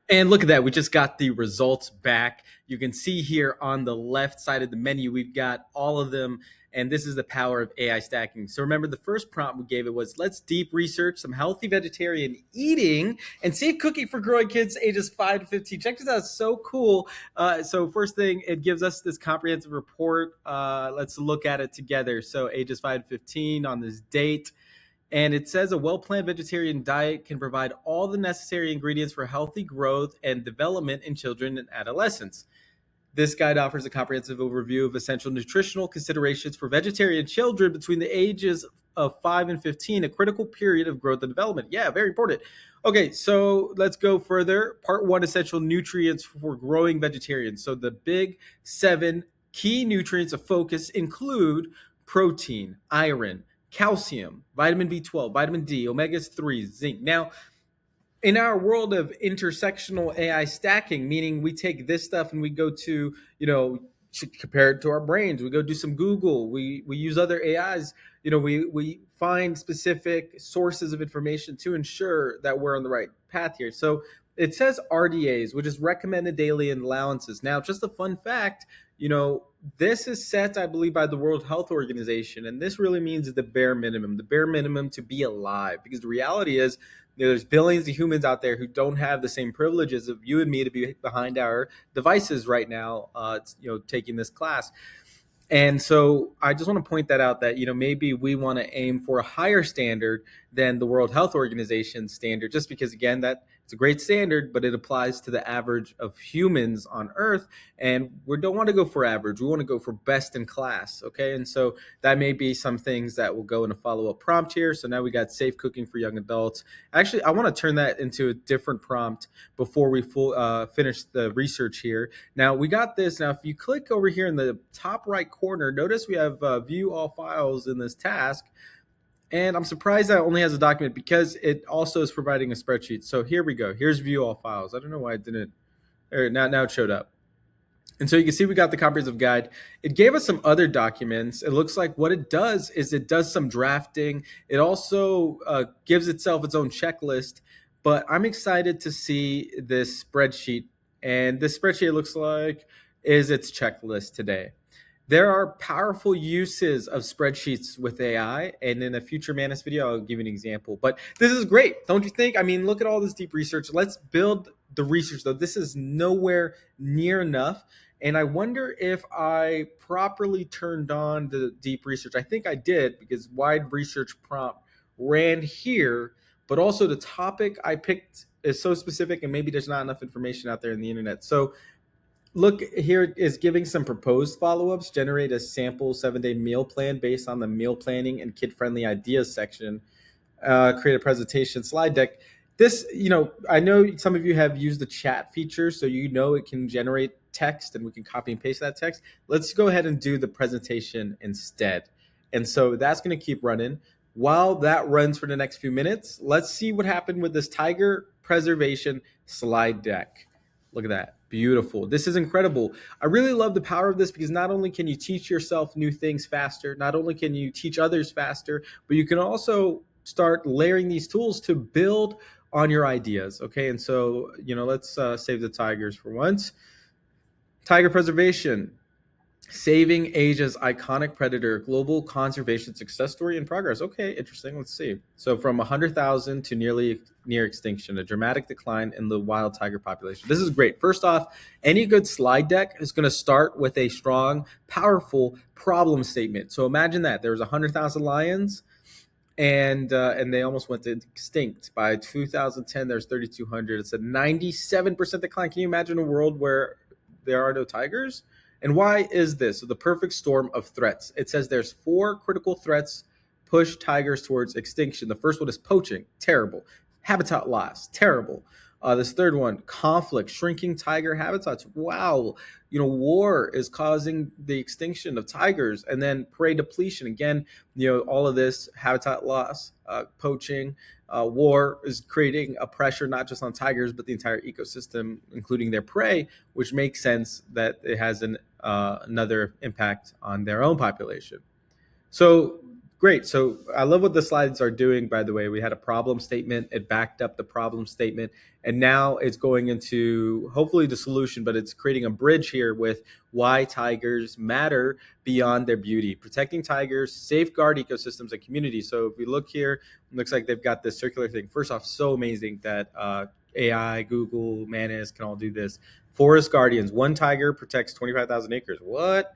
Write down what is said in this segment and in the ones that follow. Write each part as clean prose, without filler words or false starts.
And look at that. We just got the results back. You can see here on the left side of the menu, we've got all of them. And this is the power of AI stacking. So remember, the first prompt we gave it was, let's deep research some healthy vegetarian eating and safe cooking for growing kids ages 5 to 15. Check this out. It's so cool. So first thing, it gives us this comprehensive report. Let's look at it together. So ages 5 to 15 on this date. And it says a well-planned vegetarian diet can provide all the necessary ingredients for healthy growth and development in children and adolescents. This guide offers a comprehensive overview of essential nutritional considerations for vegetarian children between the ages of 5 and 15, a critical period of growth and development. Yeah, very important. Okay, so let's go further. Part 1, essential nutrients for growing vegetarians. So the big 7 key nutrients of focus include protein, iron, calcium, vitamin B12, vitamin D, omega-3, zinc. Now, in our world of intersectional AI stacking, meaning we take this stuff and we go to, compare it to our brains. We go do some Google. We use other AIs. We find specific sources of information to ensure that we're on the right path here. So it says RDAs, which is recommended daily allowances. Now, just a fun fact, this is set, I believe, by the World Health Organization. And this really means the bare minimum to be alive. Because the reality is, there's billions of humans out there who don't have the same privileges of you and me to be behind our devices right now, taking this class. And so I just want to point that out that, maybe we want to aim for a higher standard than the World Health Organization standard, just because, again, that it's a great standard, but it applies to the average of humans on Earth. And we don't want to go for average. We want to go for best in class. Okay. And so that may be some things that will go in a follow-up prompt here. So now we got safe cooking for young adults. Actually, I want to turn that into a different prompt before we finish the research here. Now we got this. Now, if you click over here in the top right corner, notice we have view all files in this task. And I'm surprised that it only has a document because it also is providing a spreadsheet. So here we go. Here's view all files. I don't know why it didn't. Now it showed up. And so you can see we got the comprehensive guide. It gave us some other documents. It looks like what it does is it does some drafting. It also gives itself its own checklist. But I'm excited to see this spreadsheet. And this spreadsheet looks like is its checklist today. There are powerful uses of spreadsheets with AI, and in a future Manus video, I'll give you an example. But this is great, don't you think? I mean, look at all this deep research. Let's build the research, though. This is nowhere near enough, and I wonder if I properly turned on the deep research. I think I did, because wide research prompt ran here, but also the topic I picked is so specific, and maybe there's not enough information out there in the internet. So look, here is giving some proposed follow-ups. Generate a sample 7-day meal plan based on the meal planning and kid-friendly ideas section. Create a presentation slide deck. This, I know some of you have used the chat feature, so it can generate text and we can copy and paste that text. Let's go ahead and do the presentation instead. And so that's going to keep running. While that runs for the next few minutes, let's see what happened with this tiger preservation slide deck. Look at that. Beautiful. This is incredible. I really love the power of this because not only can you teach yourself new things faster, not only can you teach others faster, but you can also start layering these tools to build on your ideas. Okay. And so, let's save the tigers for once. Tiger preservation. Saving Asia's iconic predator, global conservation success story in progress. Okay, interesting. Let's see. So from 100,000 to near extinction, a dramatic decline in the wild tiger population. This is great. First off, any good slide deck is going to start with a strong, powerful problem statement. So imagine that there was 100,000 lions, and they almost went extinct. By 2010, there's 3,200. It's a 97% decline. Can you imagine a world where there are no tigers? And why is this? So the perfect storm of threats. It says there's 4 critical threats push tigers towards extinction. The first one is poaching, terrible. Habitat loss, terrible. This third one, conflict, shrinking tiger habitats. Wow. War is causing the extinction of tigers. And then prey depletion. Again, all of this habitat loss, poaching, war is creating a pressure not just on tigers, but the entire ecosystem, including their prey, which makes sense that it has another impact on their own population. So Great. So I love what the slides are doing, by the way. We had a problem statement, it backed up the problem statement, and now it's going into hopefully the solution, but it's creating a bridge here with why tigers matter beyond their beauty. Protecting tigers, safeguard ecosystems and communities. So if we look here, it looks like they've got this circular thing. First off, so amazing that AI, Google, Manus can all do this. Forest guardians, one tiger protects 25,000 acres. What?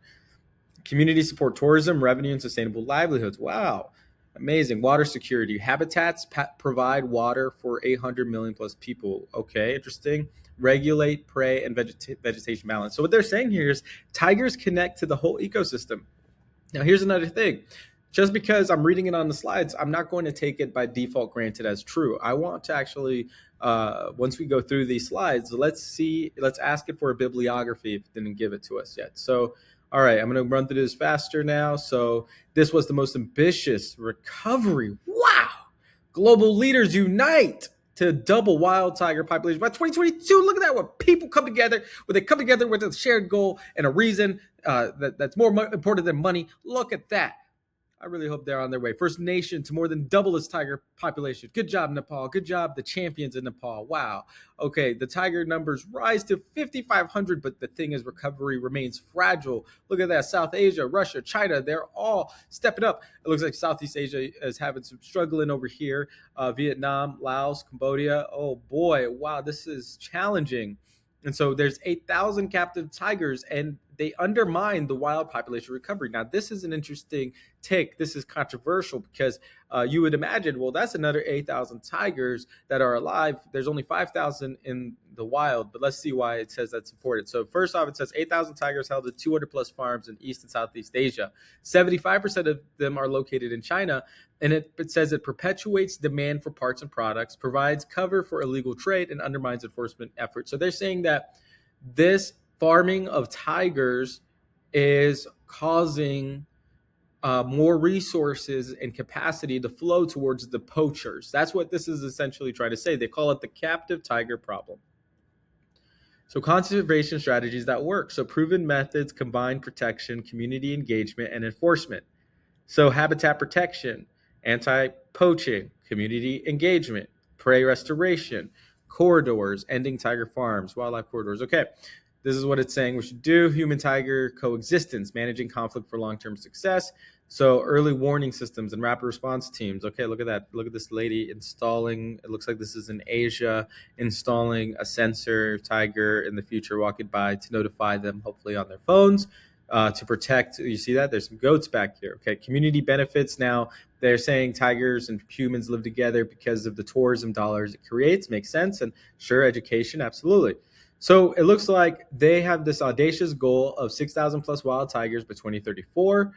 Community support tourism, revenue, and sustainable livelihoods. Wow. Amazing. Water security. Habitats provide water for 800 million plus people. Okay, interesting. Regulate prey and vegetation balance. So, what they're saying here is tigers connect to the whole ecosystem. Now, here's another thing. Just because I'm reading it on the slides, I'm not going to take it by default granted as true. I want to actually, once we go through these slides, let's ask it for a bibliography if it didn't give it to us yet. So, all right, I'm going to run through this faster now. So this was the most ambitious recovery. Wow. Global leaders unite to double wild tiger population by 2022. Look at that. When people come together, when they come together with a shared goal and a reason that's more important than money. Look at that. I really hope they're on their way. First nation to more than double its tiger population. Good job, Nepal. Good job, the champions in Nepal. Wow. Okay, the tiger numbers rise to 5,500, but the thing is, recovery remains fragile. Look at that. South Asia, Russia, China, they're all stepping up. It looks like Southeast Asia is having some struggling over here. Vietnam, Laos, Cambodia. Oh boy, wow, this is challenging. And so there's 8,000 captive tigers, and they undermine the wild population recovery. Now, this is an interesting take. This is controversial because you would imagine, well, that's another 8,000 tigers that are alive. There's only 5,000 in the wild, but let's see why it says that's important. So first off, it says 8,000 tigers held at 200 plus farms in East and Southeast Asia. 75% of them are located in China, and it says it perpetuates demand for parts and products, provides cover for illegal trade, and undermines enforcement efforts. So they're saying that this farming of tigers is causing more resources and capacity to flow towards the poachers. That's what this is essentially trying to say. They call it the captive tiger problem. So conservation strategies that work. So proven methods combine protection, community engagement, and enforcement. So habitat protection, anti-poaching, community engagement, prey restoration, corridors, ending tiger farms, wildlife corridors. Okay, this is what it's saying we should do. Human-tiger coexistence, managing conflict for long-term success. So early warning systems and rapid response teams. Okay, look at that. Look at this lady installing, it looks like this is in Asia, installing a sensor tiger in the future walking by to notify them, hopefully on their phones, to protect. You see that? There's some goats back here. Okay, community benefits. Now, they're saying tigers and humans live together because of the tourism dollars it creates. Makes sense. And sure, education, absolutely. So it looks like they have this audacious goal of 6,000 plus wild tigers by 2034.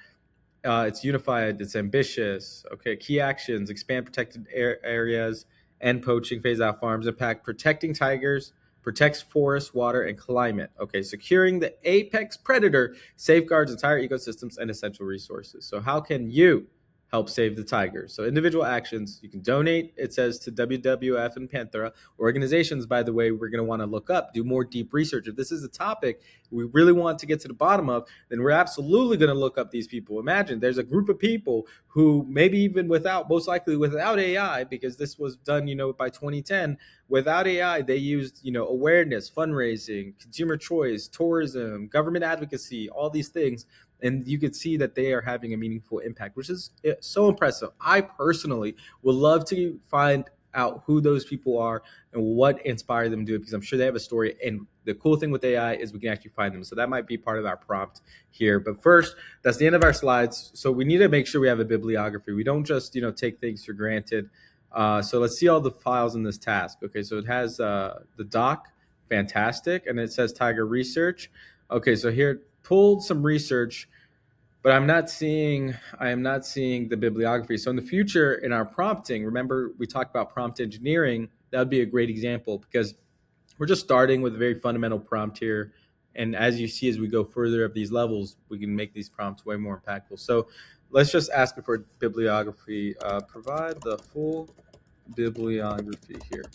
It's unified, it's ambitious. Okay, key actions: expand protected areas, end poaching, phase out farms, impact protecting tigers, protects forests, water, and climate. Okay, securing the apex predator, safeguards entire ecosystems and essential resources. So how can you help save the tigers? So individual actions, you can donate, it says, to WWF and Panthera. Organizations, by the way, we're going to want to look up, do more deep research. If this is a topic we really want to get to the bottom of, then we're absolutely going to look up these people. Imagine there's a group of people who maybe even most likely without AI, because this was done, by 2010, without AI, they used, awareness, fundraising, consumer choice, tourism, government advocacy, all these things. And you could see that they are having a meaningful impact, which is so impressive. I personally would love to find out who those people are and what inspired them to do it, because I'm sure they have a story. And the cool thing with AI is we can actually find them. So that might be part of our prompt here. But first, that's the end of our slides. So we need to make sure we have a bibliography. We don't just, take things for granted. So let's see all the files in this task. Okay, so it has the doc, fantastic. And it says Tiger Research. Okay, so here, pulled some research, but I am not seeing the bibliography. So in the future, in our prompting, remember we talked about prompt engineering, that would be a great example, because we're just starting with a very fundamental prompt here. And as you see, as we go further up these levels, we can make these prompts way more impactful. So let's just ask it for bibliography. Provide the full bibliography here.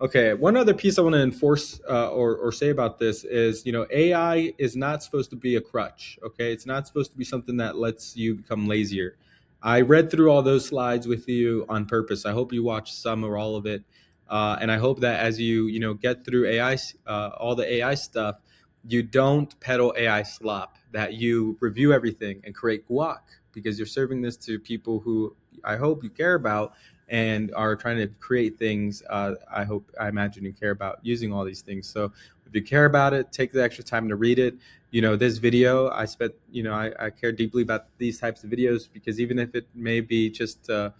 Okay, one other piece I want to enforce or say about this is, AI is not supposed to be a crutch. Okay, it's not supposed to be something that lets you become lazier. I read through all those slides with you on purpose. I hope you watched some or all of it. And I hope that as you get through AI, all the AI stuff, you don't peddle AI slop, that you review everything and create guac, because you're serving this to people who I hope you care about and are trying to create things. I imagine you care about using all these things. So if you care about it, take the extra time to read it. This video, I spent, I care deeply about these types of videos, because even if it may be just a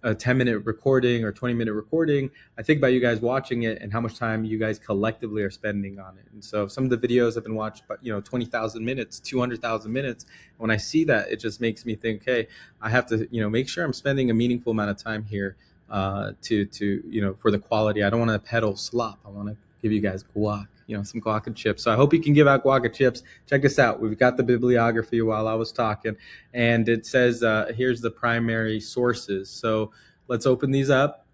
10-minute recording or 20-minute recording, I think about you guys watching it and how much time you guys collectively are spending on it. And so some of the videos have been watched, but 20,000 minutes, 200,000 minutes. When I see that, it just makes me think, hey, I have to, make sure I'm spending a meaningful amount of time here to for the quality. I don't want to peddle slop. I want to give you guys guac, some guac and chips. So I hope you can give out guac and chips. Check this out. We've got the bibliography while I was talking, and it says here's the primary sources. So let's open these up.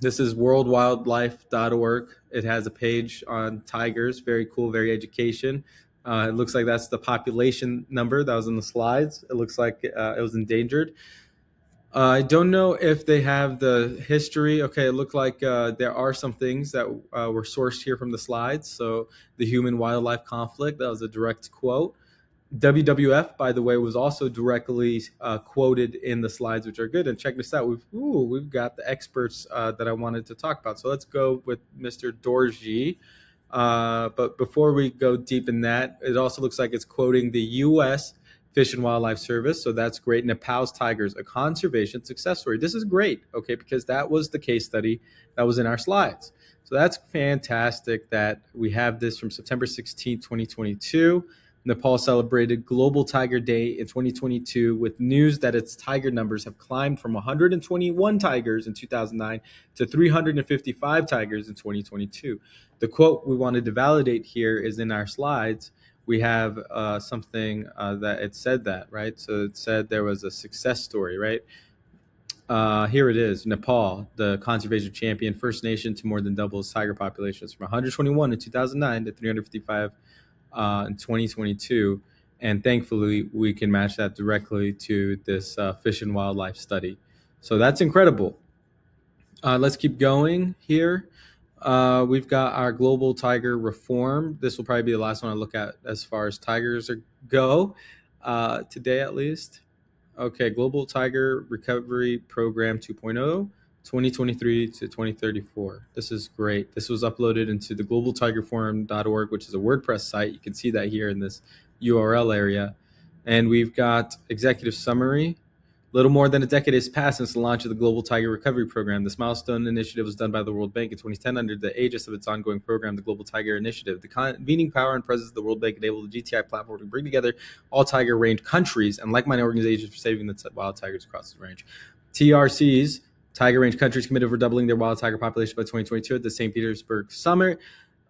This is worldwildlife.org. It has a page on tigers. Very cool, very education. It looks like that's the population number that was in the slides. It looks like it was endangered. I don't know if they have the history. Okay, it looked like there are some things that were sourced here from the slides. So the human-wildlife conflict, that was a direct quote. WWF, by the way, was also directly quoted in the slides, which are good. And check this out. We've got the experts that I wanted to talk about. So let's go with Mr. Dorji. But before we go deep in that, it also looks like it's quoting the U.S. Fish and Wildlife Service. So that's great. Nepal's tigers, a conservation success story. This is great, okay, because that was the case study that was in our slides. So that's fantastic that we have this from September 16, 2022. Nepal celebrated Global Tiger Day in 2022 with news that its tiger numbers have climbed from 121 tigers in 2009 to 355 tigers in 2022. The quote we wanted to validate here is in our slides. We have something that it said that, right? So it said there was a success story, right? Here it is. Nepal, the conservation champion, first nation to more than double its tiger populations from 121 in 2009 to 355 in 2022. And thankfully, we can match that directly to this fish and wildlife study. So that's incredible. Let's keep going here. We've got our global tiger reform. This will probably be the last one I look at as far as tigers go, today at least. Okay, Global Tiger Recovery Program 2.0, 2023 to 2034. This is great. This was uploaded into the globaltigerforum.org, which is a WordPress site. You can see that here in this URL area. And we've got executive summary. Little more than a decade has passed since the launch of the Global Tiger Recovery Program. This milestone initiative was done by the World Bank in 2010 under the aegis of its ongoing program, the Global Tiger Initiative. The convening power and presence of the World Bank enabled the GTI platform to bring together all tiger range countries and like-minded organizations for saving the wild tigers across the range. TRCs, tiger range countries, committed for doubling their wild tiger population by 2022 at the St. Petersburg Summit.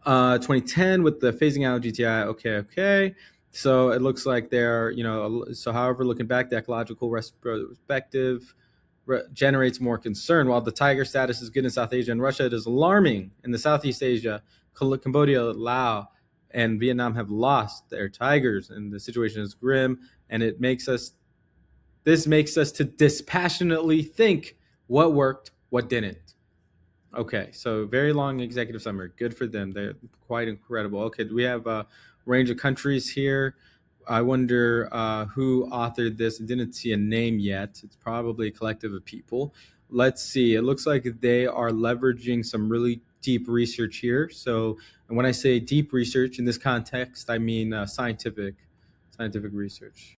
2010 with the phasing out of GTI. Okay. So it looks like they're, so however, looking back, the ecological perspective generates more concern. While the tiger status is good in South Asia and Russia, it is alarming in the Southeast Asia. Cambodia, Laos, and Vietnam have lost their tigers, and the situation is grim. And this makes us to dispassionately think what worked, what didn't. Okay, so very long executive summary. Good for them. They're quite incredible. Okay, we have a range of countries here. I wonder who authored this. I didn't see a name yet. It's probably a collective of people. Let's see. It looks like they are leveraging some really deep research here. So, and when I say deep research in this context, I mean scientific research.